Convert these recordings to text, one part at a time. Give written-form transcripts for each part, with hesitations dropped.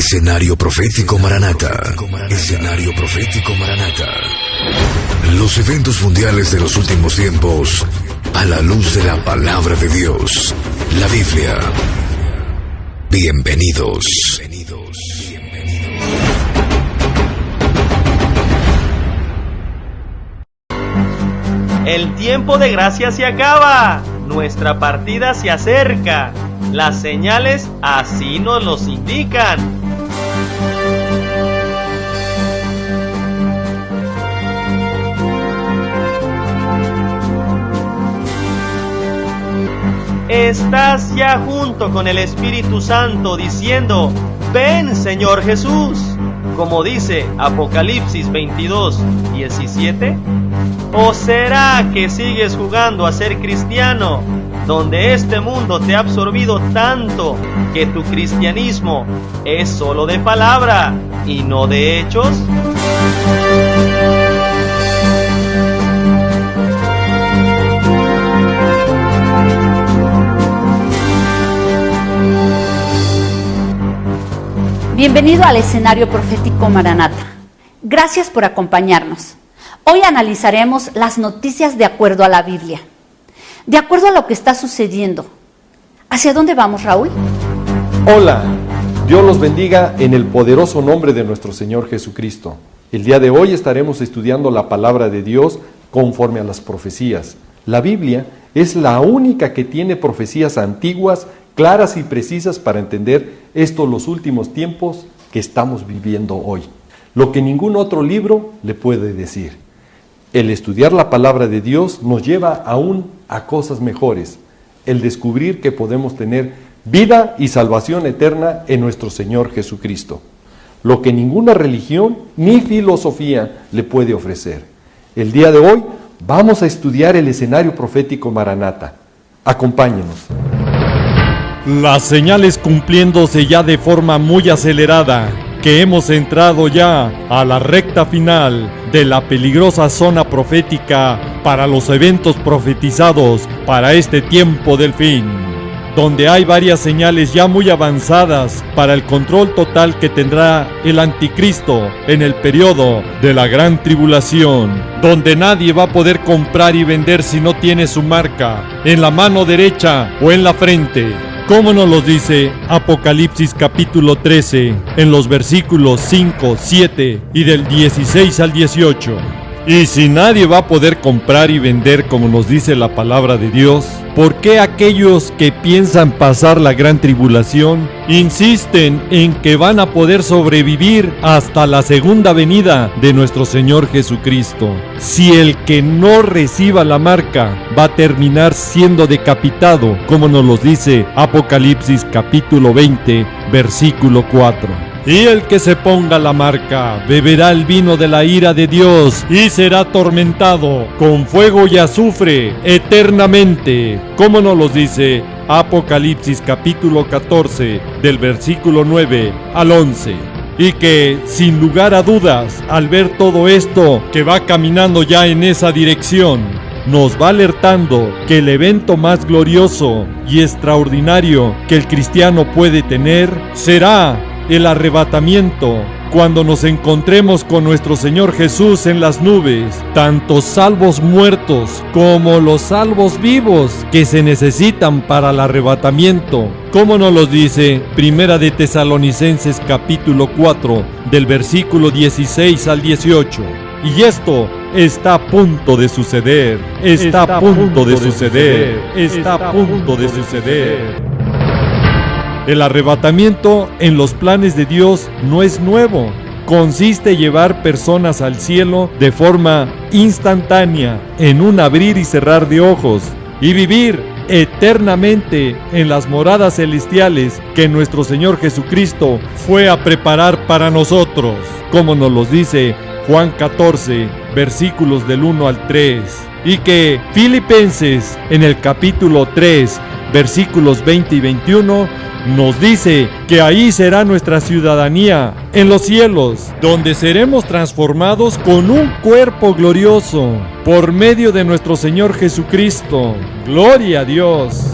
Escenario Profético Maranata. Escenario Profético Maranata. Los eventos mundiales de los últimos tiempos a la luz de la palabra de Dios, la Biblia. Bienvenidos. El tiempo de gracia se acaba, nuestra partida se acerca, las señales así nos los indican. Estás ya junto con el Espíritu Santo diciendo: ven, Señor Jesús, como dice Apocalipsis 22:17. ¿O será que sigues jugando a ser cristiano, donde este mundo te ha absorbido tanto que tu cristianismo es solo de palabra y no de hechos? Bienvenido al Escenario Profético Maranata. Gracias por acompañarnos. Hoy analizaremos las noticias de acuerdo a la Biblia, de acuerdo a lo que está sucediendo. ¿Hacia dónde vamos, Raúl? Hola, Dios los bendiga en el poderoso nombre de nuestro Señor Jesucristo. El día de hoy estaremos estudiando la palabra de Dios conforme a las profecías. La Biblia es la única que tiene profecías antiguas, claras y precisas para entender los últimos tiempos que estamos viviendo hoy. Lo que ningún otro libro le puede decir. El estudiar la palabra de Dios nos lleva aún a cosas mejores. El descubrir que podemos tener vida y salvación eterna en nuestro Señor Jesucristo. Lo que ninguna religión ni filosofía le puede ofrecer. El día de hoy vamos a estudiar el escenario profético Maranata. Acompáñenos. Las señales cumpliéndose ya de forma muy acelerada, que hemos entrado ya a la recta final de la peligrosa zona profética para los eventos profetizados para este tiempo del fin, donde hay varias señales ya muy avanzadas para el control total que tendrá el anticristo en el periodo de la gran tribulación, donde nadie va a poder comprar y vender si no tiene su marca en la mano derecha o en la frente. Como nos lo dice Apocalipsis capítulo 13, en los versículos 5, 7 y del 16 al 18. Y si nadie va a poder comprar y vender como nos dice la palabra de Dios, ¿por qué aquellos que piensan pasar la gran tribulación insisten en que van a poder sobrevivir hasta la segunda venida de nuestro Señor Jesucristo? Si el que no reciba la marca va a terminar siendo decapitado, como nos lo dice Apocalipsis capítulo 20, versículo 4. Y el que se ponga la marca beberá el vino de la ira de Dios y será atormentado con fuego y azufre eternamente, como nos lo dice Apocalipsis capítulo 14 del versículo 9 al 11. Y que, sin lugar a dudas, al ver todo esto que va caminando ya en esa dirección, nos va alertando que el evento más glorioso y extraordinario que el cristiano puede tener será el arrebatamiento, cuando nos encontremos con nuestro Señor Jesús en las nubes, tanto salvos muertos como los salvos vivos que se necesitan para el arrebatamiento, como nos lo dice Primera de Tesalonicenses capítulo 4, del versículo 16 al 18. Y esto está a punto de suceder, está a punto de suceder, está a punto de suceder. El arrebatamiento en los planes de Dios no es nuevo. Consiste en llevar personas al cielo de forma instantánea, en un abrir y cerrar de ojos, y vivir eternamente en las moradas celestiales que nuestro Señor Jesucristo fue a preparar para nosotros, como nos los dice Juan 14, versículos del 1 al 3, y que Filipenses en el capítulo 3, versículos 20 y 21, nos dice que ahí será nuestra ciudadanía, en los cielos, donde seremos transformados con un cuerpo glorioso, por medio de nuestro Señor Jesucristo. ¡Gloria a Dios!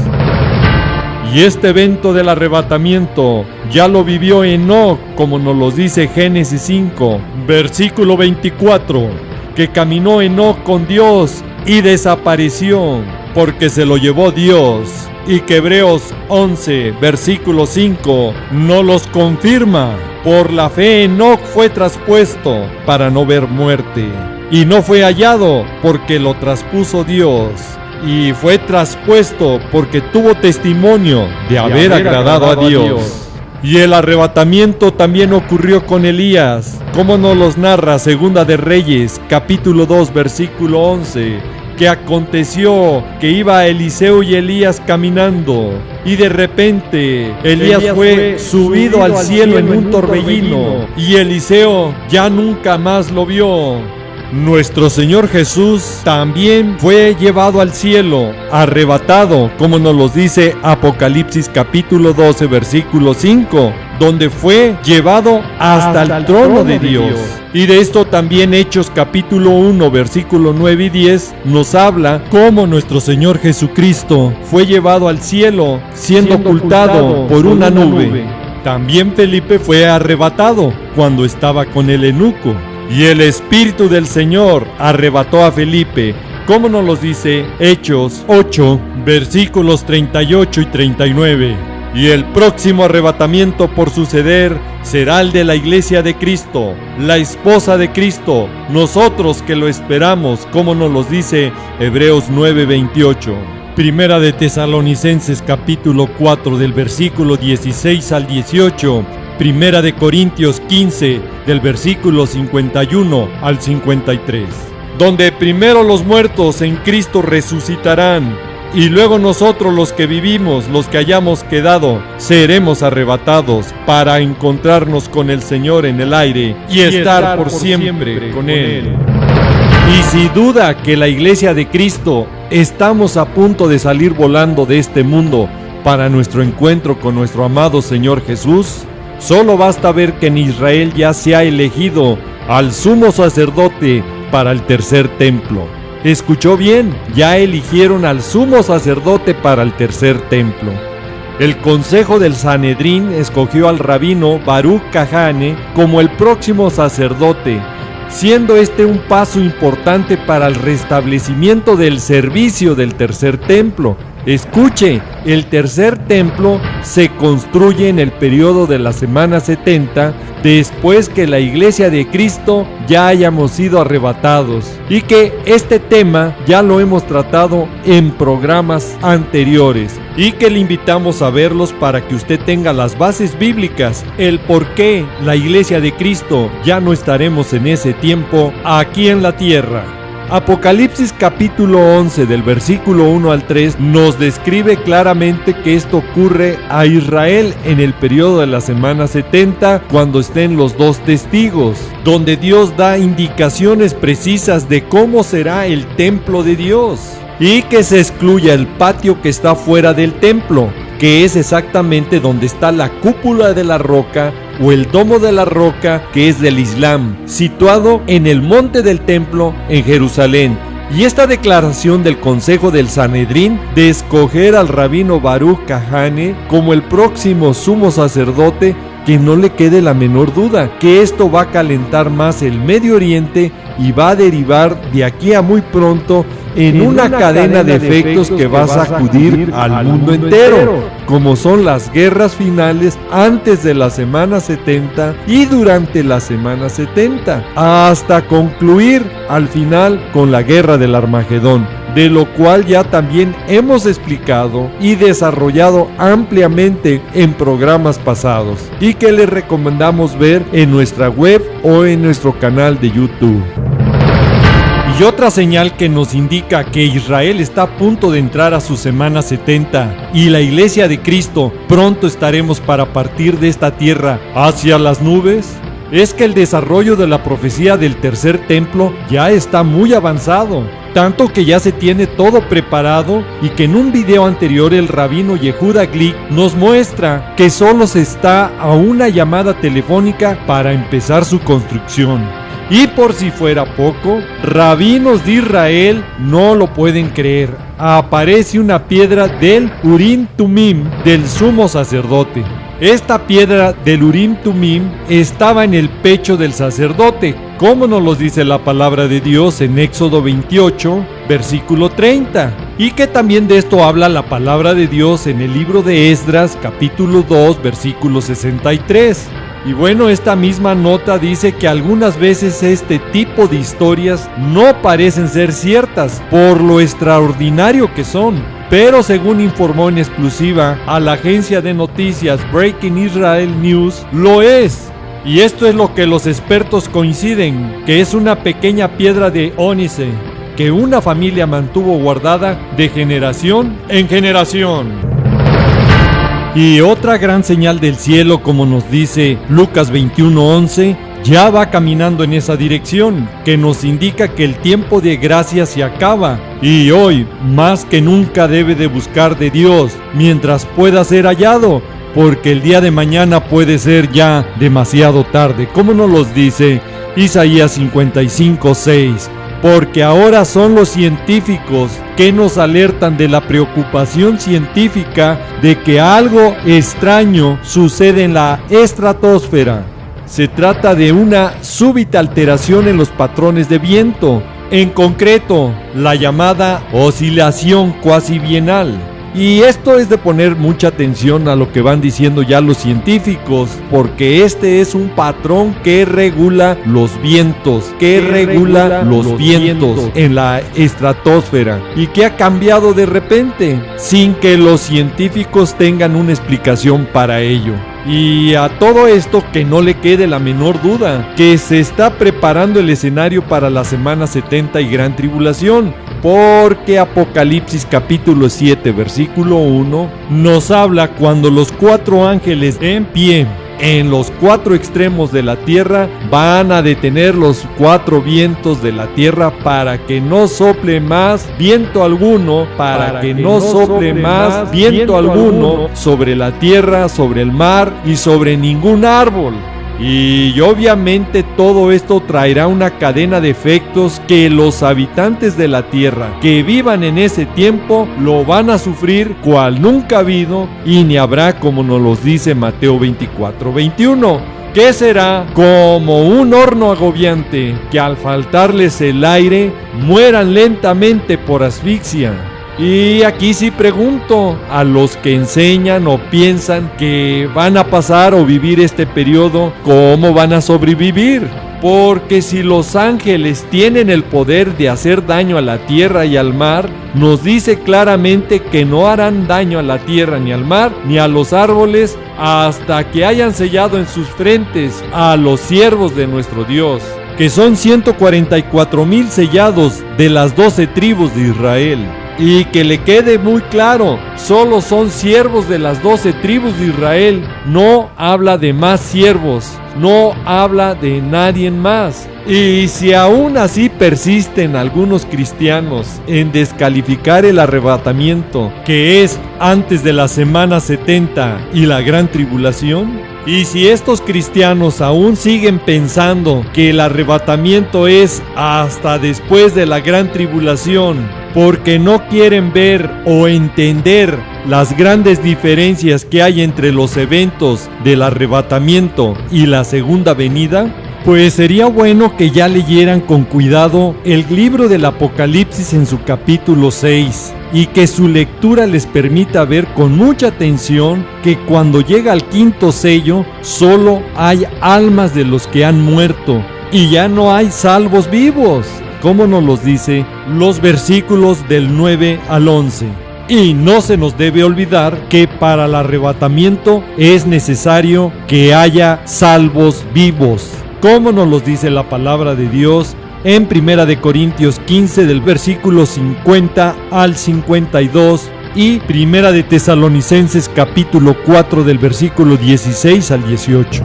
Y este evento del arrebatamiento ya lo vivió Enoc, como nos lo dice Génesis 5, versículo 24, que caminó Enoc con Dios y desapareció, porque se lo llevó Dios. Y que Hebreos 11, versículo 5, no los confirma. Por la fe Enoc fue traspuesto para no ver muerte, y no fue hallado porque lo traspuso Dios. Y fue traspuesto porque tuvo testimonio de haber agradado a Dios. Y el arrebatamiento también ocurrió con Elías, como nos los narra Segunda de Reyes, capítulo 2, versículo 11, que aconteció que iba Eliseo y Elías caminando, y de repente Elías fue subido al cielo en un torbellino, y Eliseo ya nunca más lo vio. Nuestro Señor Jesús también fue llevado al cielo, arrebatado, como nos lo dice Apocalipsis capítulo 12, versículo 5, donde fue llevado hasta el trono de Dios. Y de esto también Hechos capítulo 1, versículo 9 y 10 nos habla cómo nuestro Señor Jesucristo fue llevado al cielo, siendo ocultado por una nube. También Felipe fue arrebatado cuando estaba con el eunuco. Y el Espíritu del Señor arrebató a Felipe, como nos lo dice Hechos 8, versículos 38 y 39. Y el próximo arrebatamiento por suceder será el de la iglesia de Cristo, la esposa de Cristo, nosotros que lo esperamos, como nos lo dice Hebreos 9, 28. Primera de Tesalonicenses capítulo 4 del versículo 16 al 18. Primera de Corintios 15, del versículo 51 al 53, donde primero los muertos en Cristo resucitarán, y luego nosotros los que vivimos, los que hayamos quedado, seremos arrebatados para encontrarnos con el Señor en el aire y estar por siempre con Él. Y si duda que la iglesia de Cristo estamos a punto de salir volando de este mundo para nuestro encuentro con nuestro amado Señor Jesús, solo basta ver que en Israel ya se ha elegido al sumo sacerdote para el tercer templo. ¿Escuchó bien? Ya eligieron al sumo sacerdote para el tercer templo. El consejo del Sanedrín escogió al rabino Baruch Kahane como el próximo sacerdote, siendo este un paso importante para el restablecimiento del servicio del tercer templo. Escuche, el tercer templo se construye en el periodo de la semana 70, después que la iglesia de Cristo ya hayamos sido arrebatados, y que este tema ya lo hemos tratado en programas anteriores, y que le invitamos a verlos para que usted tenga las bases bíblicas, el por qué la iglesia de Cristo ya no estaremos en ese tiempo aquí en la tierra. Apocalipsis capítulo 11 del versículo 1 al 3 nos describe claramente que esto ocurre a Israel en el periodo de la semana 70, cuando estén los dos testigos, donde Dios da indicaciones precisas de cómo será el templo de Dios, y que se excluya el patio que está fuera del templo, que es exactamente donde está la cúpula de la roca o el domo de la roca, que es del Islam, situado en el monte del templo en Jerusalén. Y esta declaración del Consejo del Sanedrín de escoger al rabino Baruch Kahane como el próximo sumo sacerdote, que no le quede la menor duda que esto va a calentar más el Medio Oriente y va a derivar de aquí a muy pronto en una cadena de efectos que va a sacudir al mundo entero, como son las guerras finales antes de la semana 70 y durante la semana 70, hasta concluir al final con la guerra del Armagedón, de lo cual ya también hemos explicado y desarrollado ampliamente en programas pasados, y que les recomendamos ver en nuestra web o en nuestro canal de YouTube. Y otra señal que nos indica que Israel está a punto de entrar a su semana 70 y la iglesia de Cristo pronto estaremos para partir de esta tierra hacia las nubes, es que el desarrollo de la profecía del tercer templo ya está muy avanzado, tanto que ya se tiene todo preparado, y que en un video anterior el rabino Yehuda Glick nos muestra que solo se está a una llamada telefónica para empezar su construcción. Y por si fuera poco, rabinos de Israel no lo pueden creer. Aparece una piedra del Urim Tumim del sumo sacerdote. Esta piedra del Urim Tumim estaba en el pecho del sacerdote, como nos lo dice la palabra de Dios en Éxodo 28, versículo 30. Y que también de esto habla la palabra de Dios en el libro de Esdras, capítulo 2, versículo 63. Y bueno, esta misma nota dice que algunas veces este tipo de historias no parecen ser ciertas por lo extraordinario que son. Pero según informó en exclusiva a la agencia de noticias Breaking Israel News, lo es. Y esto es lo que los expertos coinciden, que es una pequeña piedra de ónice que una familia mantuvo guardada de generación en generación. Y otra gran señal del cielo, como nos dice Lucas 21:11, ya va caminando en esa dirección, que nos indica que el tiempo de gracia se acaba, y hoy más que nunca debe de buscar de Dios mientras pueda ser hallado, porque el día de mañana puede ser ya demasiado tarde, como nos los dice Isaías 55:6. Porque ahora son los científicos que nos alertan de la preocupación científica de que algo extraño sucede en la estratosfera. Se trata de una súbita alteración en los patrones de viento, en concreto, la llamada oscilación cuasi bienal. Y esto es de poner mucha atención a lo que van diciendo ya los científicos, porque este es un patrón que regula los vientos, en la estratosfera y que ha cambiado de repente, sin que los científicos tengan una explicación para ello. Y a todo esto que no le quede la menor duda, que se está preparando el escenario para la semana 70 y gran tribulación, porque Apocalipsis capítulo 7 versículo 1 nos habla cuando los 4 ángeles en pie en los 4 extremos de la tierra van a detener los 4 vientos de la tierra para que no sople más viento alguno, sobre la tierra, sobre el mar y sobre ningún árbol. Y obviamente todo esto traerá una cadena de efectos que los habitantes de la tierra que vivan en ese tiempo lo van a sufrir cual nunca ha habido y ni habrá, como nos los dice Mateo 24:21, que será como un horno agobiante que al faltarles el aire mueran lentamente por asfixia. Y aquí sí pregunto a los que enseñan o piensan que van a pasar o vivir este periodo, ¿cómo van a sobrevivir? Porque si los ángeles tienen el poder de hacer daño a la tierra y al mar, nos dice claramente que no harán daño a la tierra ni al mar ni a los árboles hasta que hayan sellado en sus frentes a los siervos de nuestro Dios, que son 144,000 sellados de las 12 tribus de Israel. Y que le quede muy claro, solo son siervos de las 12 tribus de Israel, no habla de más siervos, no habla de nadie más. Y si aún así persisten algunos cristianos en descalificar el arrebatamiento, que es antes de la semana 70 y la gran tribulación, y si estos cristianos aún siguen pensando que el arrebatamiento es hasta después de la gran tribulación, porque no quieren ver o entender las grandes diferencias que hay entre los eventos del arrebatamiento y la segunda venida, pues sería bueno que ya leyeran con cuidado el libro del Apocalipsis en su capítulo 6 y que su lectura les permita ver con mucha atención que cuando llega al 5º sello solo hay almas de los que han muerto y ya no hay salvos vivos, como nos los dice los versículos del 9 al 11. Y no se nos debe olvidar que para el arrebatamiento es necesario que haya salvos vivos, como nos los dice la palabra de Dios en 1 Corintios 15 del versículo 50 al 52 y 1 Tesalonicenses capítulo 4 del versículo 16 al 18.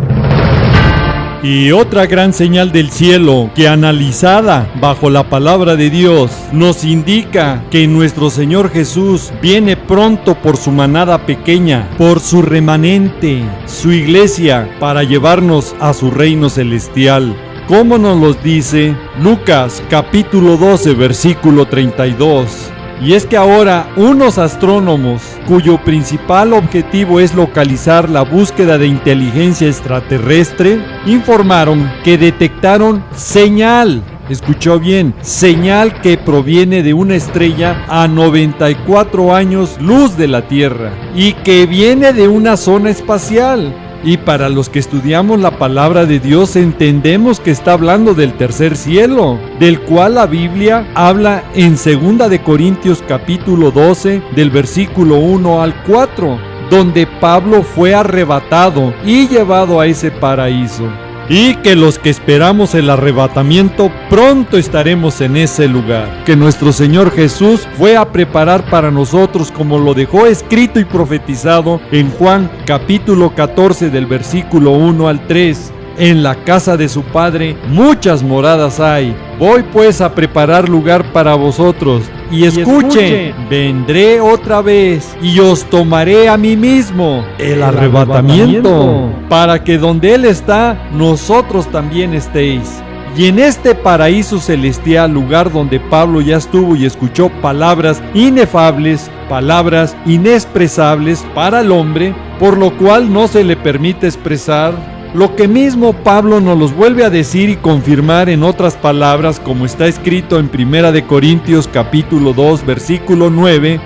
Y otra gran señal del cielo que, analizada bajo la palabra de Dios, nos indica que nuestro Señor Jesús viene pronto por su manada pequeña, por su remanente, su iglesia, para llevarnos a su reino celestial. como nos los dice Lucas capítulo 12 versículo 32. Y es que ahora unos astrónomos, cuyo principal objetivo es localizar la búsqueda de inteligencia extraterrestre, informaron que detectaron señal. Escuchó bien, señal que proviene de una estrella a 94 años luz de la Tierra y que viene de una zona espacial. Y para los que estudiamos la palabra de Dios entendemos que está hablando del tercer cielo, del cual la Biblia habla en 2 de Corintios capítulo 12 del versículo 1 al 4, donde Pablo fue arrebatado y llevado a ese paraíso. Y que los que esperamos el arrebatamiento pronto estaremos en ese lugar, que nuestro Señor Jesús fue a preparar para nosotros, como lo dejó escrito y profetizado en Juan capítulo 14 del versículo 1 al 3. En la casa de su Padre muchas moradas hay. Voy pues a preparar lugar para vosotros. Y escuchen, vendré otra vez y os tomaré a mí mismo, el arrebatamiento, para que donde Él está, nosotros también estéis. Y en este paraíso celestial, lugar donde Pablo ya estuvo y escuchó palabras inefables, palabras inexpresables para el hombre, por lo cual no se le permite expresar, lo que mismo Pablo nos los vuelve a decir y confirmar en otras palabras, como está escrito en 1 de Corintios capítulo 2 versículo 9.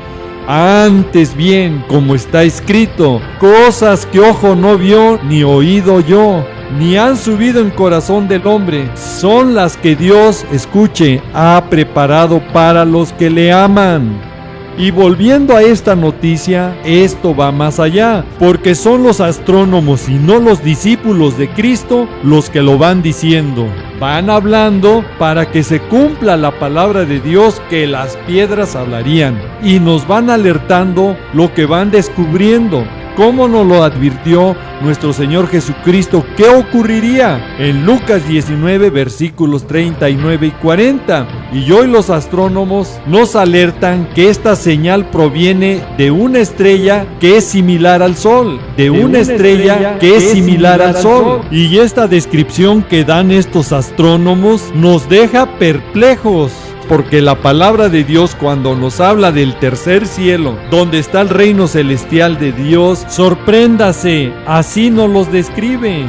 Antes bien, como está escrito, cosas que ojo no vio ni oído oyó, ni han subido en corazón del hombre, son las que Dios, escuche, ha preparado para los que le aman. Y volviendo a esta noticia, esto va más allá, porque son los astrónomos y no los discípulos de Cristo los que lo van diciendo. Van hablando para que se cumpla la palabra de Dios, que las piedras hablarían, y nos van alertando lo que van descubriendo. ¿Cómo nos lo advirtió nuestro Señor Jesucristo? ¿Qué ocurriría? En Lucas 19 versículos 39 y 40. Y hoy los astrónomos nos alertan que esta señal proviene de una estrella que es similar al Sol. De una estrella que es similar al Sol. Y esta descripción que dan estos astrónomos nos deja perplejos. Porque la palabra de Dios, cuando nos habla del tercer cielo, donde está el reino celestial de Dios, sorpréndase, así nos los describe.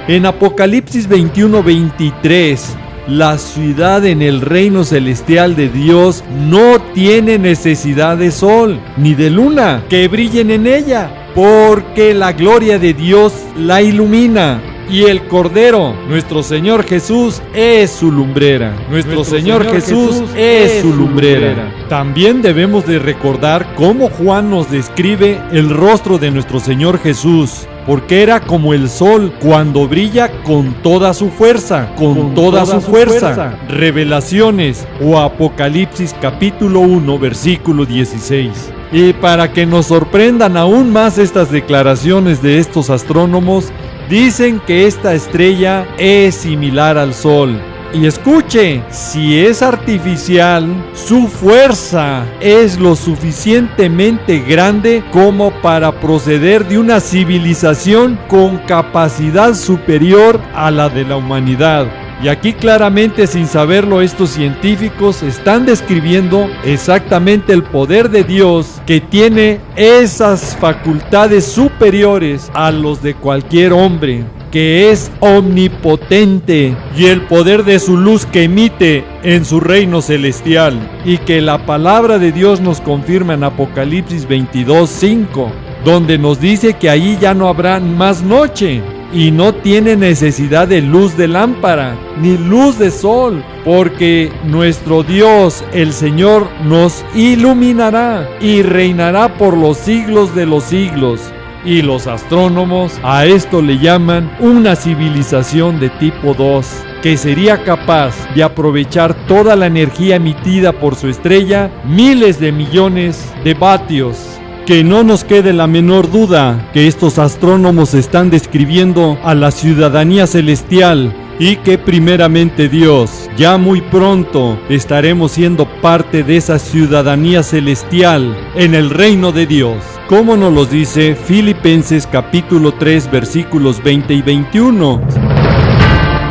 En Apocalipsis 21-23, la ciudad en el reino celestial de Dios no tiene necesidad de sol, ni de luna, que brillen en ella, porque la gloria de Dios la ilumina. Y el Cordero, nuestro Señor Jesús, es su lumbrera. Nuestro Señor Jesús es su lumbrera. También debemos de recordar cómo Juan nos describe el rostro de nuestro Señor Jesús, porque era como el sol cuando brilla con toda su fuerza, con toda su fuerza. Revelaciones o Apocalipsis capítulo 1 versículo 16. Y para que nos sorprendan aún más estas declaraciones de estos astrónomos, dicen que esta estrella es similar al Sol. Y escuche, si es artificial, su fuerza es lo suficientemente grande como para proceder de una civilización con capacidad superior a la de la humanidad. Y aquí claramente, sin saberlo, estos científicos están describiendo exactamente el poder de Dios, que tiene esas facultades superiores a los de cualquier hombre, que es omnipotente, y el poder de su luz que emite en su reino celestial, y que la palabra de Dios nos confirma en Apocalipsis 22:5, donde nos dice que allí ya no habrá más noche, y no tiene necesidad de luz de lámpara, ni luz de sol, porque nuestro Dios, el Señor, nos iluminará y reinará por los siglos de los siglos. Y los astrónomos a esto le llaman una civilización de tipo 2, que sería capaz de aprovechar toda la energía emitida por su estrella, miles de millones de vatios. Que no nos quede la menor duda que estos astrónomos están describiendo a la ciudadanía celestial, y que primeramente Dios, ya muy pronto estaremos siendo parte de esa ciudadanía celestial en el reino de Dios, como nos lo dice Filipenses capítulo 3 versículos 20 y 21.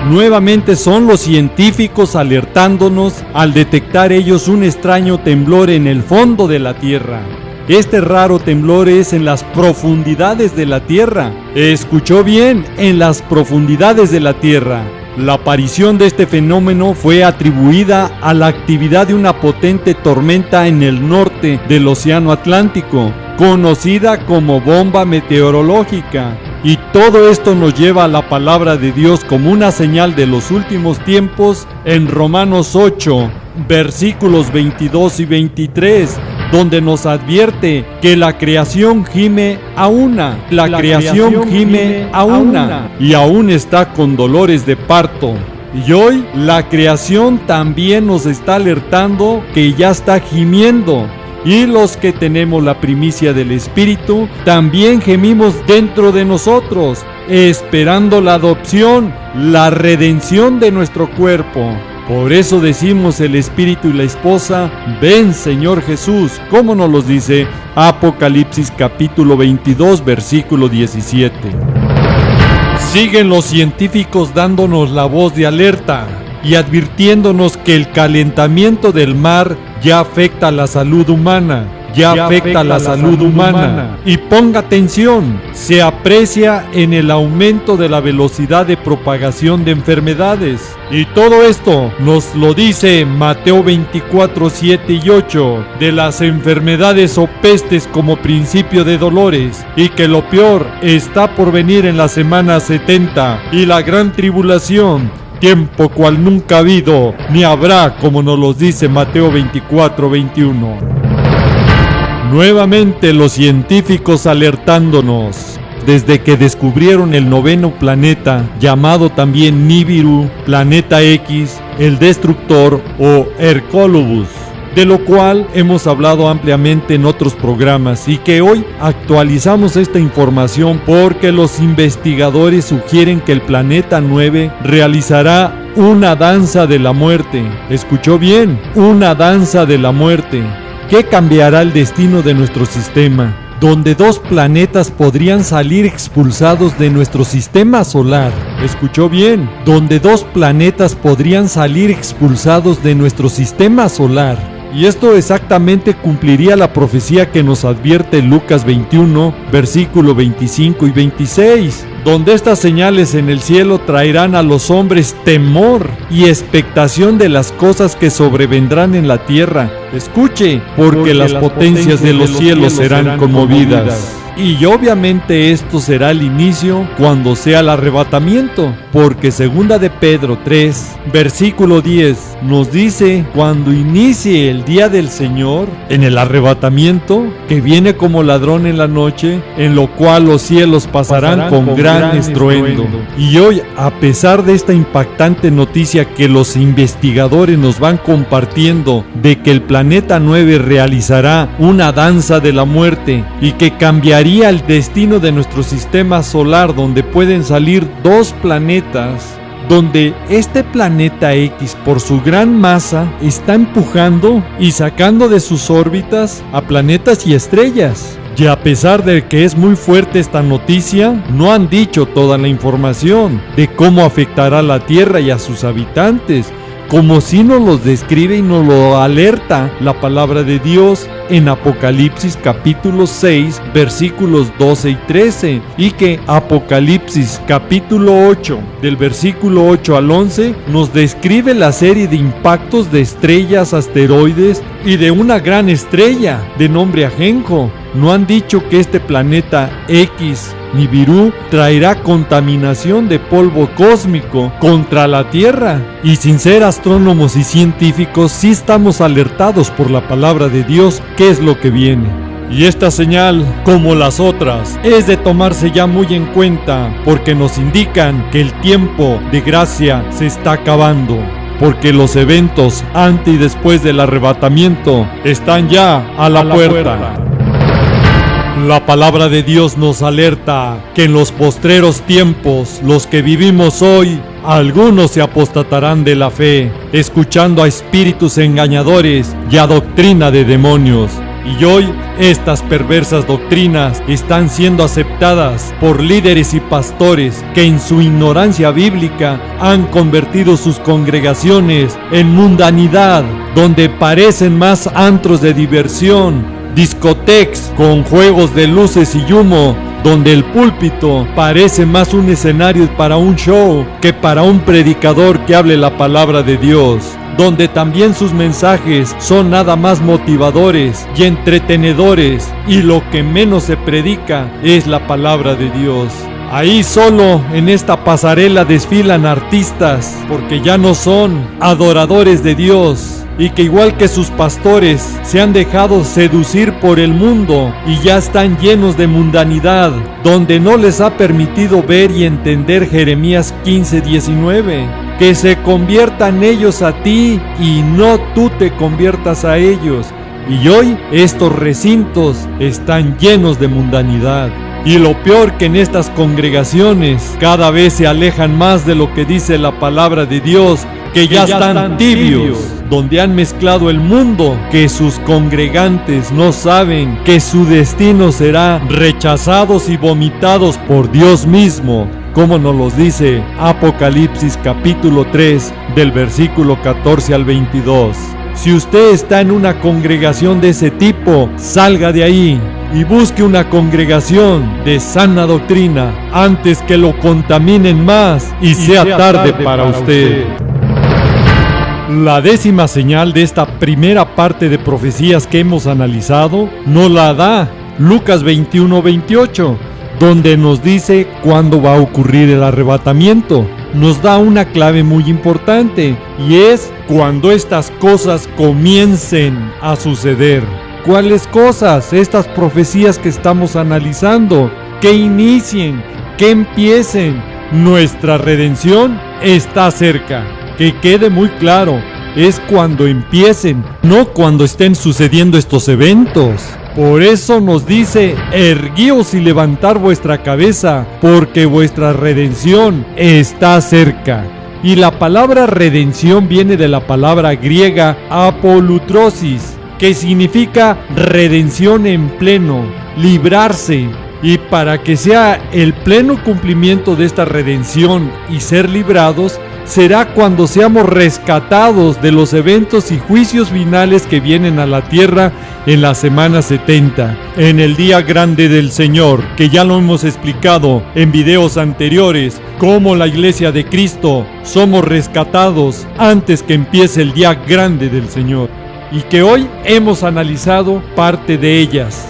Nuevamente son los científicos alertándonos al detectar ellos un extraño temblor en el fondo de la Tierra. Este raro temblor es en las profundidades de la Tierra. Escuchó bien, en las profundidades de la Tierra. La aparición de este fenómeno fue atribuida a la actividad de una potente tormenta en el norte del Océano Atlántico, conocida como bomba meteorológica. Y todo esto nos lleva a la palabra de Dios como una señal de los últimos tiempos en Romanos 8, versículos 22 y 23, donde nos advierte que la creación gime a una, y aún está con dolores de parto. Y hoy la creación también nos está alertando que ya está gimiendo. Y los que tenemos la primicia del Espíritu, también gemimos dentro de nosotros, esperando la adopción, la redención de nuestro cuerpo. Por eso decimos el Espíritu y la esposa, ven Señor Jesús, como nos los dice Apocalipsis capítulo 22, versículo 17. Siguen los científicos dándonos la voz de alerta y advirtiéndonos que el calentamiento del mar ya afecta a la salud humana. Y ponga atención, se aprecia en el aumento de la velocidad de propagación de enfermedades. Y todo esto nos lo dice Mateo 24, 7 y 8, de las enfermedades o pestes como principio de dolores, y que lo peor está por venir en la semana 70 y la gran tribulación, tiempo cual nunca ha habido, ni habrá, como nos lo dice Mateo 24, 21. Nuevamente los científicos alertándonos, desde que descubrieron el noveno planeta, llamado también Nibiru, planeta X, el destructor o Hercólobus, de lo cual hemos hablado ampliamente en otros programas y que hoy actualizamos esta información porque los investigadores sugieren que el planeta 9 realizará una danza de la muerte. ¿Escuchó bien? Una danza de la muerte, que cambiará el destino de nuestro sistema, donde dos planetas podrían salir expulsados de nuestro sistema solar. ¿Escuchó bien? Donde dos planetas podrían salir expulsados de nuestro sistema solar. Y esto exactamente cumpliría la profecía que nos advierte Lucas 21, versículo 25 y 26, donde estas señales en el cielo traerán a los hombres temor y expectación de las cosas que sobrevendrán en la tierra. Escuche, porque las potencias de los cielos serán conmovidas. Y obviamente esto será el inicio cuando sea el arrebatamiento, porque segunda de Pedro 3, versículo 10, nos dice, cuando inicie el día del Señor, en el arrebatamiento, que viene como ladrón en la noche, en lo cual los cielos pasarán con gran estruendo. Y hoy, a pesar de esta impactante noticia que los investigadores nos van compartiendo, de que el planeta 9 realizará una danza de la muerte y que cambiaría el destino de nuestro sistema solar, donde pueden salir dos planetas, donde este planeta X, por su gran masa, está empujando y sacando de sus órbitas a planetas y estrellas. Y a pesar de que es muy fuerte esta noticia, no han dicho toda la información de cómo afectará a la Tierra y a sus habitantes, como si nos los describe y nos lo alerta la palabra de Dios en Apocalipsis capítulo 6, versículos 12 y 13, y que Apocalipsis capítulo 8, del versículo 8 al 11, nos describe la serie de impactos de estrellas, asteroides y de una gran estrella de nombre Ajenjo. No han dicho que este planeta X, Nibiru, traerá contaminación de polvo cósmico contra la Tierra. Y sin ser astrónomos y científicos, sí estamos alertados por la palabra de Dios qué es lo que viene. Y esta señal, como las otras, es de tomarse ya muy en cuenta, porque nos indican que el tiempo de gracia se está acabando, porque los eventos antes y después del arrebatamiento están ya a la puerta. La palabra de Dios nos alerta que en los postreros tiempos, los que vivimos hoy, algunos se apostatarán de la fe, escuchando a espíritus engañadores y a doctrina de demonios, Y hoy estas perversas doctrinas están siendo aceptadas por líderes y pastores que en su ignorancia bíblica han convertido sus congregaciones en mundanidad, donde parecen más antros de diversión, discotecas con juegos de luces y humo, donde el púlpito parece más un escenario para un show que para un predicador que hable la palabra de Dios, donde también sus mensajes son nada más motivadores y entretenedores, y lo que menos se predica es la palabra de Dios. Ahí solo en esta pasarela desfilan artistas, porque ya no son adoradores de Dios, y que igual que sus pastores se han dejado seducir por el mundo y ya están llenos de mundanidad, donde no les ha permitido ver y entender Jeremías 15:19, que se conviertan ellos a ti y no tú te conviertas a ellos. Y hoy estos recintos están llenos de mundanidad. Y lo peor que en estas congregaciones cada vez se alejan más de lo que dice la palabra de Dios, que ya están tibios, donde han mezclado el mundo, que sus congregantes no saben que su destino será rechazados y vomitados por Dios mismo, como nos los dice Apocalipsis capítulo 3 del versículo 14 al 22. Si usted está en una congregación de ese tipo, salga de ahí y busque una congregación de sana doctrina antes que lo contaminen más y sea tarde para usted. La 10ª señal de esta primera parte de profecías que hemos analizado nos la da Lucas 21:28, donde nos dice cuándo va a ocurrir el arrebatamiento. Nos da una clave muy importante, y es cuando estas cosas comiencen a suceder. ¿Cuáles cosas? Estas profecías que estamos analizando, que inicien, que empiecen. Nuestra redención está cerca. Que quede muy claro, es cuando empiecen, no cuando estén sucediendo estos eventos. Por eso nos dice: erguíos y levantar vuestra cabeza, porque vuestra redención está cerca. Y la palabra redención viene de la palabra griega apolutrosis, que significa redención en pleno, librarse. Y para que sea el pleno cumplimiento de esta redención y ser librados, será cuando seamos rescatados de los eventos y juicios finales que vienen a la tierra en la semana 70, en el día grande del Señor, que ya lo hemos explicado en videos anteriores, cómo la iglesia de Cristo somos rescatados antes que empiece el día grande del Señor, y que hoy hemos analizado parte de ellas.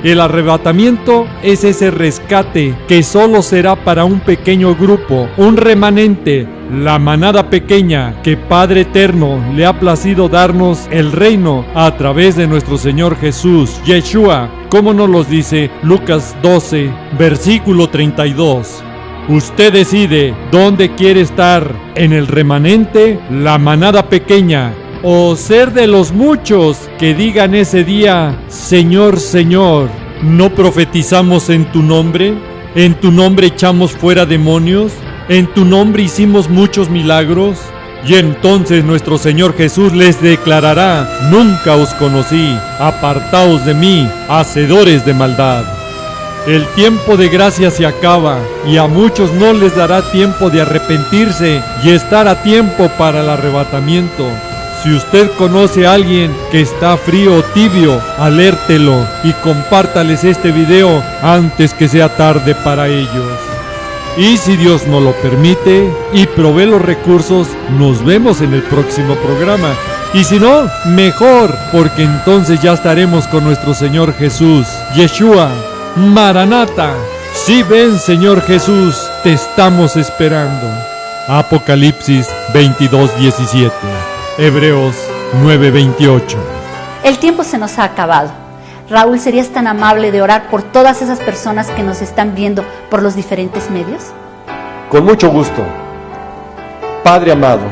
El arrebatamiento es ese rescate que solo será para un pequeño grupo, un remanente, la manada pequeña que Padre Eterno le ha placido darnos el reino a través de nuestro Señor Jesús, Yeshua, como nos lo dice Lucas 12, versículo 32. Usted decide dónde quiere estar, en el remanente, la manada pequeña, o ser de los muchos que digan ese día: Señor, Señor, ¿no profetizamos en tu nombre? ¿En tu nombre echamos fuera demonios? ¿En tu nombre hicimos muchos milagros? Y entonces nuestro Señor Jesús les declarará: nunca os conocí, apartaos de mí, hacedores de maldad. El tiempo de gracia se acaba, y a muchos no les dará tiempo de arrepentirse y estar a tiempo para el arrebatamiento. Si usted conoce a alguien que está frío o tibio, alértelo y compártales este video antes que sea tarde para ellos. Y si Dios nos lo permite y provee los recursos, nos vemos en el próximo programa. Y si no, mejor, porque entonces ya estaremos con nuestro Señor Jesús, Yeshua, Maranata. Si ven, Señor Jesús, te estamos esperando. Apocalipsis 22:17. Hebreos 9:28. El tiempo se nos ha acabado. Raúl, ¿serías tan amable de orar por todas esas personas que nos están viendo por los diferentes medios? Con mucho gusto. Padre amado,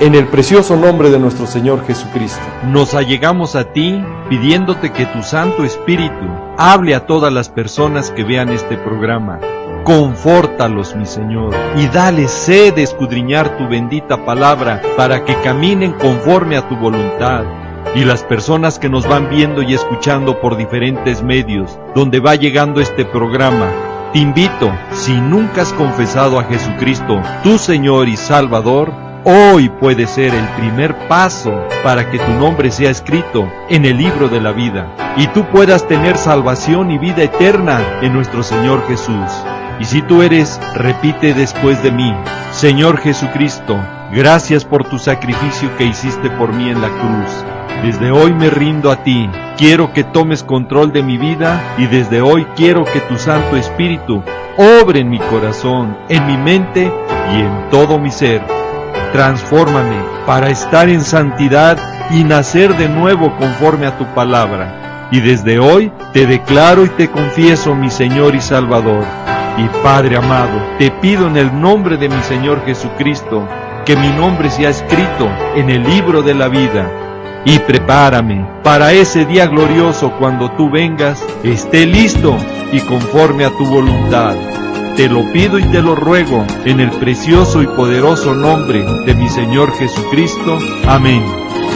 en el precioso nombre de nuestro Señor Jesucristo, nos allegamos a ti pidiéndote que tu Santo Espíritu hable a todas las personas que vean este programa. Confórtalos, mi Señor, y dale sed de escudriñar tu bendita palabra para que caminen conforme a tu voluntad. y las personas que nos van viendo y escuchando por diferentes medios, donde va llegando este programa. Te invito, si nunca has confesado a Jesucristo, tu Señor y Salvador, hoy puede ser el primer paso para que tu nombre sea escrito en el libro de la vida y tú puedas tener salvación y vida eterna en nuestro Señor Jesús. Y si tú eres, repite después de mí: Señor Jesucristo, gracias por tu sacrificio que hiciste por mí en la cruz. Desde hoy me rindo a ti. Quiero que tomes control de mi vida y desde hoy quiero que tu Santo Espíritu obre en mi corazón, en mi mente y en todo mi ser. Transfórmame para estar en santidad y nacer de nuevo conforme a tu palabra. Y desde hoy te declaro y te confieso mi Señor y Salvador. Y Padre amado, te pido en el nombre de mi Señor Jesucristo, que mi nombre sea escrito en el libro de la vida. Y prepárame para ese día glorioso cuando tú vengas, esté listo y conforme a tu voluntad. Te lo pido y te lo ruego en el precioso y poderoso nombre de mi Señor Jesucristo. Amén.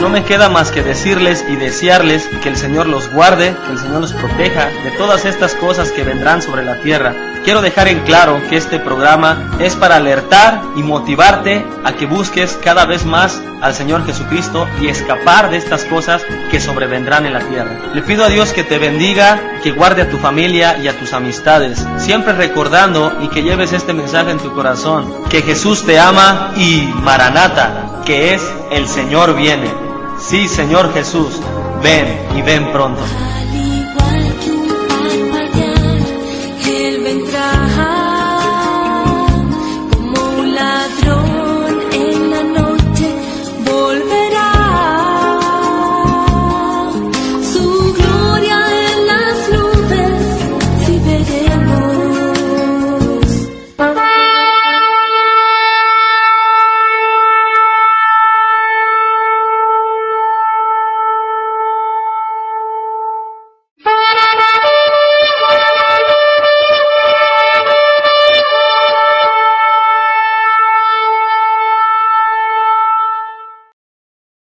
No me queda más que decirles y desearles que el Señor los guarde, que el Señor los proteja de todas estas cosas que vendrán sobre la tierra. Quiero dejar en claro que este programa es para alertar y motivarte a que busques cada vez más al Señor Jesucristo y escapar de estas cosas que sobrevendrán en la tierra. Le pido a Dios que te bendiga, que guarde a tu familia y a tus amistades, siempre recordando y que lleves este mensaje en tu corazón, que Jesús te ama y Maranata, que es el Señor viene. Sí, Señor Jesús, ven y ven pronto.